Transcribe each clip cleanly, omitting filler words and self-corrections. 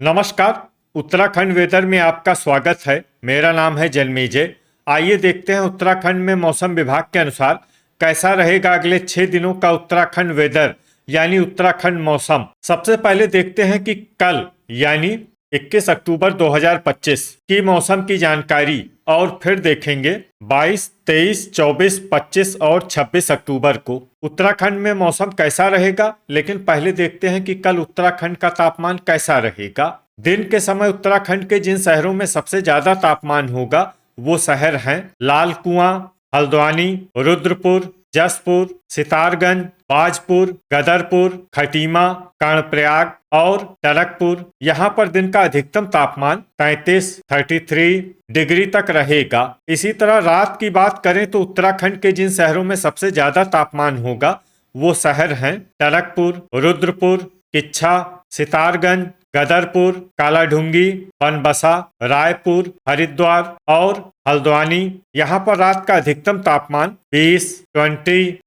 नमस्कार। उत्तराखंड वेदर में आपका स्वागत है। मेरा नाम है जन्मेजय। आइए देखते हैं उत्तराखंड में मौसम विभाग के अनुसार कैसा रहेगा अगले 6 दिनों का उत्तराखंड वेदर यानी उत्तराखंड मौसम। सबसे पहले देखते हैं कि कल यानी 21 अक्टूबर 2025 की मौसम की जानकारी और फिर देखेंगे 22, 23, 24, 25 और 26 अक्टूबर को उत्तराखंड में मौसम कैसा रहेगा। लेकिन पहले देखते हैं कि कल उत्तराखंड का तापमान कैसा रहेगा। दिन के समय उत्तराखंड के जिन शहरों में सबसे ज्यादा तापमान होगा वो शहर हैं लाल कुआं, हल्द्वानी, रुद्रपुर, जसपुर, सितारगंज, बाजपुर, गदरपुर, खटीमा, कर्णप्रयाग और टनकपुर। यहाँ पर दिन का अधिकतम तापमान 33 डिग्री तक रहेगा। इसी तरह रात की बात करें तो उत्तराखंड के जिन शहरों में सबसे ज्यादा तापमान होगा वो शहर हैं टनकपुर, रुद्रपुर, किच्छा, सितारगंज, गदरपुर, कालाढूंगी, बनबसा, रायपुर, हरिद्वार और हल्द्वानी। यहाँ पर रात का अधिकतम तापमान 20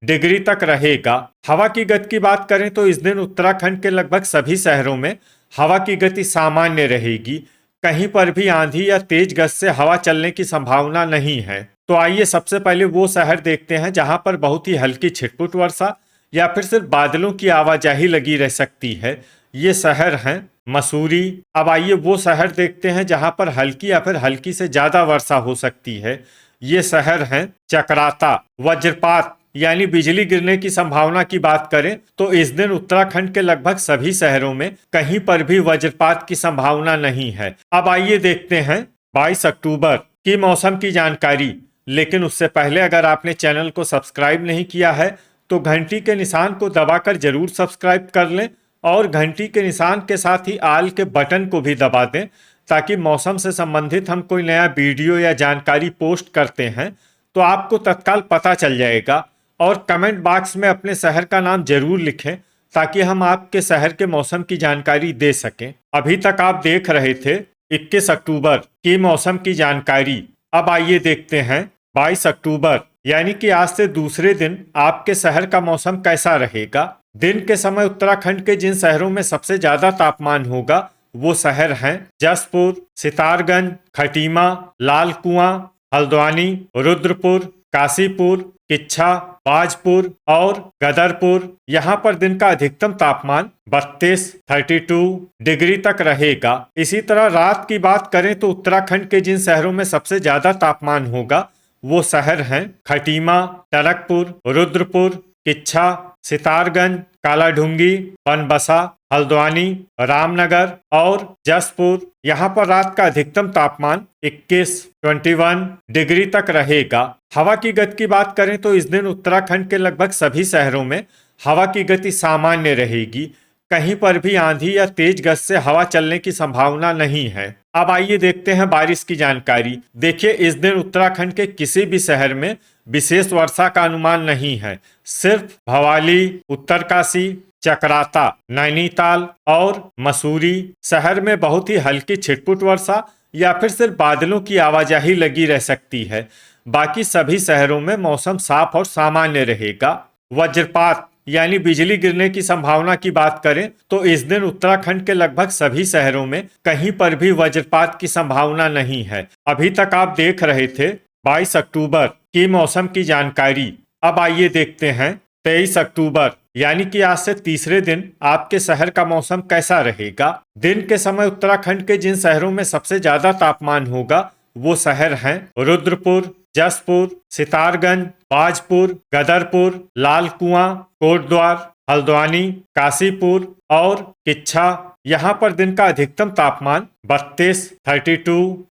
डिग्री तक रहेगा। हवा की गति की बात करें तो इस दिन उत्तराखंड के लगभग सभी शहरों में हवा की गति सामान्य रहेगी। कहीं पर भी आंधी या तेज गति से हवा चलने की संभावना नहीं है। तो आइए सबसे पहले वो शहर देखते हैं जहां पर बहुत ही हल्की छिटपुट वर्षा या फिर सिर्फ बादलों की आवाजाही लगी रह सकती है। ये शहर हैं मसूरी। अब आइए वो शहर देखते हैं जहां पर हल्की या फिर हल्की से ज्यादा वर्षा हो सकती है। ये शहर हैं चकराता। वज्रपात यानी बिजली गिरने की संभावना की बात करें तो इस दिन उत्तराखंड के लगभग सभी शहरों में कहीं पर भी वज्रपात की संभावना नहीं है। अब आइए देखते हैं 22 अक्टूबर की मौसम की जानकारी। लेकिन उससे पहले अगर आपने चैनल को सब्सक्राइब नहीं किया है तो घंटी के निशान को दबाकर जरूर सब्सक्राइब कर लें और घंटी के निशान के साथ ही आल के बटन को भी दबा दें ताकि मौसम से संबंधित हम कोई नया वीडियो या जानकारी पोस्ट करते हैं तो आपको तत्काल पता चल जाएगा। और कमेंट बॉक्स में अपने शहर का नाम जरूर लिखें ताकि हम आपके शहर के मौसम की जानकारी दे सकें। अभी तक आप देख रहे थे 21 अक्टूबर की मौसम की जानकारी। अब आइए देखते हैं 22 अक्टूबर यानी कि आज से दूसरे दिन आपके शहर का मौसम कैसा रहेगा। दिन के समय उत्तराखंड के जिन शहरों में सबसे ज्यादा तापमान होगा वो शहर हैं जसपुर, सितारगंज, खटीमा, लाल कुआं, हल्द्वानी, रुद्रपुर, काशीपुर, किच्छा, बाजपुर और गदरपुर। यहाँ पर दिन का अधिकतम तापमान 32 डिग्री तक रहेगा। इसी तरह रात की बात करें तो उत्तराखंड के जिन शहरों में सबसे ज्यादा तापमान होगा वो शहर हैं खटीमा, टनकपुर, रुद्रपुर, किच्छा, सितारगंज, कालाढूंगी, बनबसा, हल्द्वानी, रामनगर और जसपुर। यहाँ पर रात का अधिकतम तापमान 21 डिग्री तक रहेगा। हवा की गति की बात करें तो इस दिन उत्तराखंड के लगभग सभी शहरों में हवा की गति सामान्य रहेगी। कहीं पर भी आंधी या तेज गति से हवा चलने की संभावना नहीं है। अब आइए देखते हैं बारिश की जानकारी। देखिए इस दिन उत्तराखंड के किसी भी शहर में विशेष वर्षा का अनुमान नहीं है। सिर्फ भवाली, उत्तरकाशी, चकराता, नैनीताल और मसूरी शहर में बहुत ही हल्की छिटपुट वर्षा या फिर सिर्फ बादलों की आवाजाही लगी रह सकती है। बाकी सभी शहरों में मौसम साफ और सामान्य रहेगा। वज्रपात यानी बिजली गिरने की संभावना की बात करें तो इस दिन उत्तराखंड के लगभग सभी शहरों में कहीं पर भी वज्रपात की संभावना नहीं है। अभी तक आप देख रहे थे 22 अक्टूबर की मौसम की जानकारी। अब आइए देखते हैं 23 अक्टूबर यानी कि आज से तीसरे दिन आपके शहर का मौसम कैसा रहेगा। दिन के समय उत्तराखंड के जिन शहरों में सबसे ज्यादा तापमान होगा वो शहर हैं रुद्रपुर, जसपुर, सितारगंज, बाजपुर, गदरपुर, लाल कुआं, कोटद्वार, हल्द्वानी, काशीपुर और किच्छा। यहाँ पर दिन का अधिकतम तापमान 32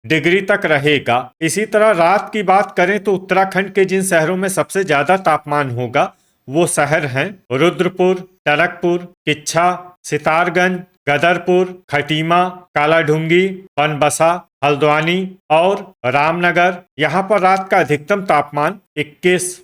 डिग्री तक रहेगा। इसी तरह रात की बात करें तो उत्तराखंड के जिन शहरों में सबसे ज्यादा तापमान होगा वो शहर हैं रुद्रपुर, टनकपुर, किच्छा, सितारगंज, गदरपुर, खटीमा, कालाढूंगी, बनबसा, हल्द्वानी और रामनगर। यहाँ पर रात का अधिकतम तापमान 21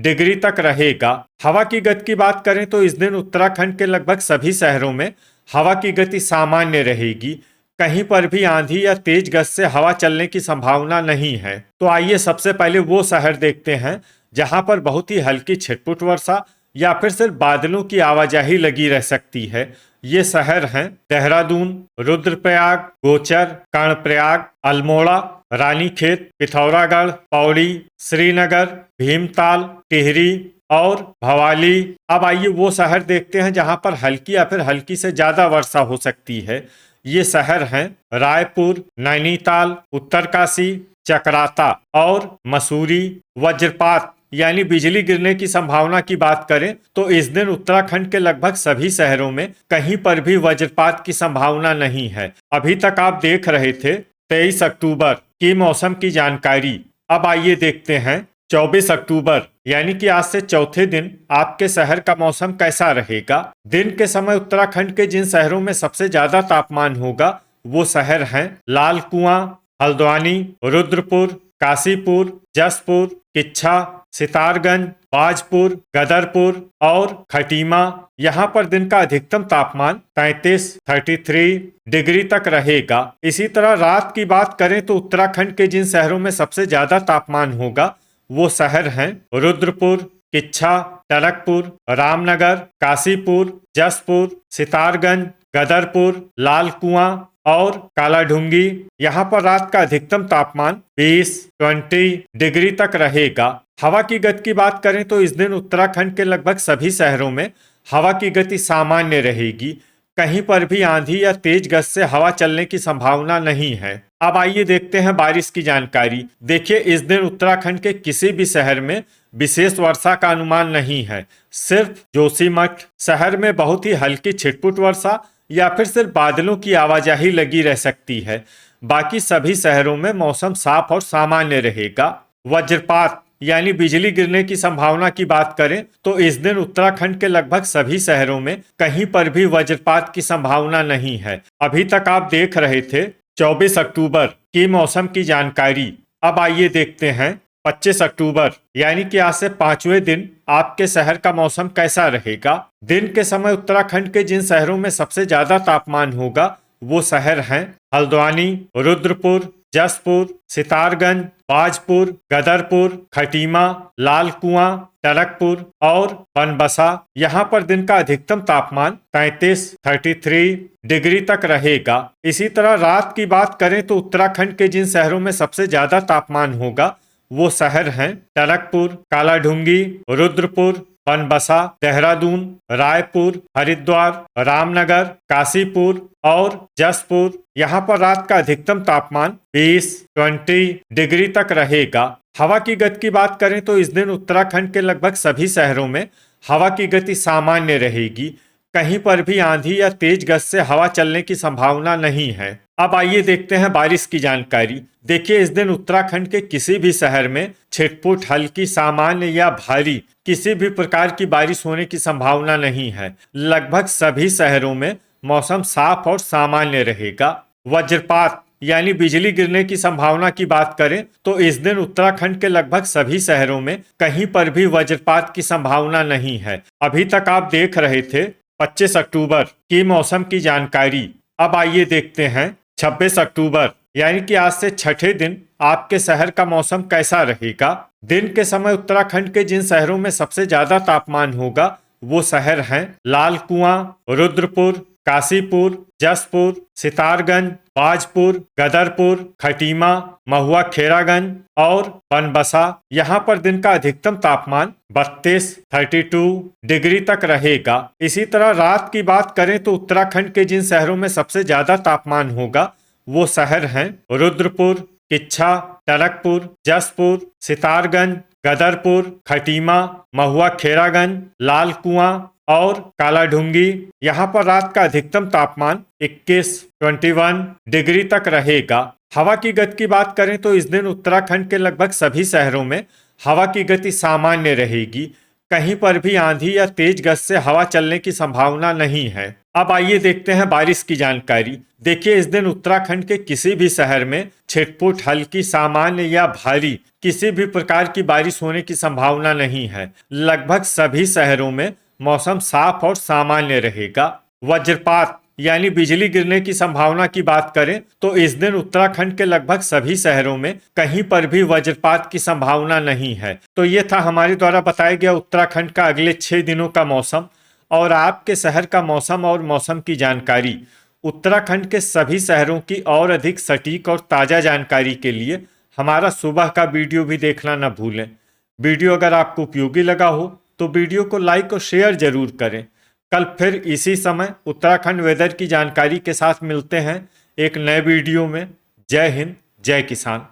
डिग्री तक रहेगा। हवा की गति की बात करें तो इस दिन उत्तराखंड के लगभग सभी शहरों में हवा की गति सामान्य रहेगी। कहीं पर भी आंधी या तेज गति से हवा चलने की संभावना नहीं है। तो आइए सबसे पहले वो शहर देखते हैं जहां पर बहुत ही हल्की छिटपुट वर्षा या फिर सिर्फ बादलों की आवाजाही लगी रह सकती है। ये शहर हैं देहरादून, रुद्रप्रयाग, गोचर, कर्णप्रयाग, अल्मोड़ा, रानीखेत, पिथौरागढ़, पौड़ी, श्रीनगर, भीमताल, टिहरी और भवाली। अब आइए वो शहर देखते हैं जहां पर हल्की या फिर हल्की से ज्यादा वर्षा हो सकती है। ये शहर हैं रायपुर, नैनीताल, उत्तरकाशी, चकराता और मसूरी। वज्रपात यानी बिजली गिरने की संभावना की बात करें तो इस दिन उत्तराखंड के लगभग सभी शहरों में कहीं पर भी वज्रपात की संभावना नहीं है। अभी तक आप देख रहे थे 23 अक्टूबर की मौसम की जानकारी। अब आइए देखते हैं 24 अक्टूबर यानी कि आज से चौथे दिन आपके शहर का मौसम कैसा रहेगा। दिन के समय उत्तराखंड के जिन शहरों में सबसे ज्यादा तापमान होगा वो शहर हैं लाल कुआं, हल्द्वानी, रुद्रपुर, काशीपुर, जसपुर, किच्छा, सितारगंज, बाजपुर, गदरपुर और खटीमा। यहाँ पर दिन का अधिकतम तापमान 33 डिग्री तक रहेगा। इसी तरह रात की बात करें तो उत्तराखंड के जिन शहरों में सबसे ज्यादा तापमान होगा वो शहर हैं रुद्रपुर, किच्छा, टनकपुर, रामनगर, काशीपुर, जसपुर, सितारगंज, गदरपुर, लाल कुआं और कालाढूंगी। यहाँ पर रात का अधिकतम तापमान 20 डिग्री तक रहेगा। हवा की गति की बात करें तो इस दिन उत्तराखंड के लगभग सभी शहरों में हवा की गति सामान्य रहेगी। कहीं पर भी आंधी या तेज गति से हवा चलने की संभावना नहीं है। अब आइए देखते हैं बारिश की जानकारी। देखिए इस दिन उत्तराखंड के किसी भी शहर में विशेष वर्षा का अनुमान नहीं है। सिर्फ जोशीमठ शहर में बहुत ही हल्की छिटपुट वर्षा या फिर सिर्फ बादलों की आवाजाही लगी रह सकती है। बाकी सभी शहरों में मौसम साफ और सामान्य रहेगा। वज्रपात यानी बिजली गिरने की संभावना की बात करें तो इस दिन उत्तराखंड के लगभग सभी शहरों में कहीं पर भी वज्रपात की संभावना नहीं है। अभी तक आप देख रहे थे 24 अक्टूबर की मौसम की जानकारी। अब आइए देखते हैं 25 अक्टूबर यानी कि आज से 5वें दिन आपके शहर का मौसम कैसा रहेगा। दिन के समय उत्तराखंड के जिन शहरों में सबसे ज्यादा तापमान होगा वो शहर हैं हल्द्वानी, रुद्रपुर, जसपुर, सितारगंज, बाजपुर, गदरपुर, खटीमा, लाल कुआं, टनकपुर और बनबसा। यहाँ पर दिन का अधिकतम तापमान 33 डिग्री तक रहेगा। इसी तरह रात की बात करें तो उत्तराखंड के जिन शहरों में सबसे ज्यादा तापमान होगा वो शहर हैं टनकपुर, कालाढूंगी, रुद्रपुर, बनबसा, देहरादून, रायपुर, हरिद्वार, रामनगर, काशीपुर और जसपुर। यहाँ पर रात का अधिकतम तापमान 20 डिग्री तक रहेगा। हवा की गति की बात करें तो इस दिन उत्तराखंड के लगभग सभी शहरों में हवा की गति सामान्य रहेगी। कहीं पर भी आंधी या तेज गति से हवा चलने की संभावना नहीं है। अब आइए देखते हैं बारिश की जानकारी। देखिए इस दिन उत्तराखंड के किसी भी शहर में छिटपुट, हल्की, सामान्य या भारी किसी भी प्रकार की बारिश होने की संभावना नहीं है। लगभग सभी शहरों में मौसम साफ और सामान्य रहेगा। वज्रपात यानी बिजली गिरने की संभावना की बात करें तो इस दिन उत्तराखंड के लगभग सभी शहरों में कहीं पर भी वज्रपात की संभावना नहीं है। अभी तक आप देख रहे थे 25 अक्टूबर की मौसम की जानकारी। अब आइए देखते हैं 26 अक्टूबर यानी कि आज से छठे दिन आपके शहर का मौसम कैसा रहेगा। दिन के समय उत्तराखंड के जिन शहरों में सबसे ज्यादा तापमान होगा वो शहर हैं लाल कुआं, रुद्रपुर, काशीपुर, जसपुर, सितारगंज, बाजपुर, गदरपुर, खटीमा, महुआ खेरागंज और बनबसा। यहाँ पर दिन का अधिकतम तापमान 32 डिग्री तक रहेगा। इसी तरह रात की बात करें तो उत्तराखंड के जिन शहरों में सबसे ज्यादा तापमान होगा वो शहर हैं रुद्रपुर, किच्छा, टनकपुर, जसपुर, सितारगंज, गदरपुर, खटीमा, महुआ खेरागंज, लाल कुआं और कालाढूंगी। यहाँ पर रात का अधिकतम तापमान 21 डिग्री तक रहेगा। हवा की गति की बात करें तो इस दिन उत्तराखंड के लगभग सभी शहरों में हवा की गति सामान्य रहेगी। कहीं पर भी आंधी या तेज गति से हवा चलने की संभावना नहीं है। अब आइए देखते हैं बारिश की जानकारी। देखिए इस दिन उत्तराखंड के किसी भी शहर में छिटपुट, हल्की, सामान्य या भारी किसी भी प्रकार की बारिश होने की संभावना नहीं है। लगभग सभी शहरों में मौसम साफ और सामान्य रहेगा। वज्रपात यानी बिजली गिरने की संभावना की बात करें तो इस दिन उत्तराखंड के लगभग सभी शहरों में कहीं पर भी वज्रपात की संभावना नहीं है। तो ये था हमारे द्वारा बताया गया उत्तराखंड का अगले 6 दिनों का मौसम और आपके शहर का मौसम और मौसम की जानकारी। उत्तराखंड के सभी शहरों की और अधिक सटीक और ताज़ा जानकारी के लिए हमारा सुबह का वीडियो भी देखना न भूलें। वीडियो अगर आपको उपयोगी लगा हो तो वीडियो को लाइक और शेयर जरूर करें। कल फिर इसी समय उत्तराखंड वेदर की जानकारी के साथ मिलते हैं एक नए वीडियो में। जय हिंद, जय किसान।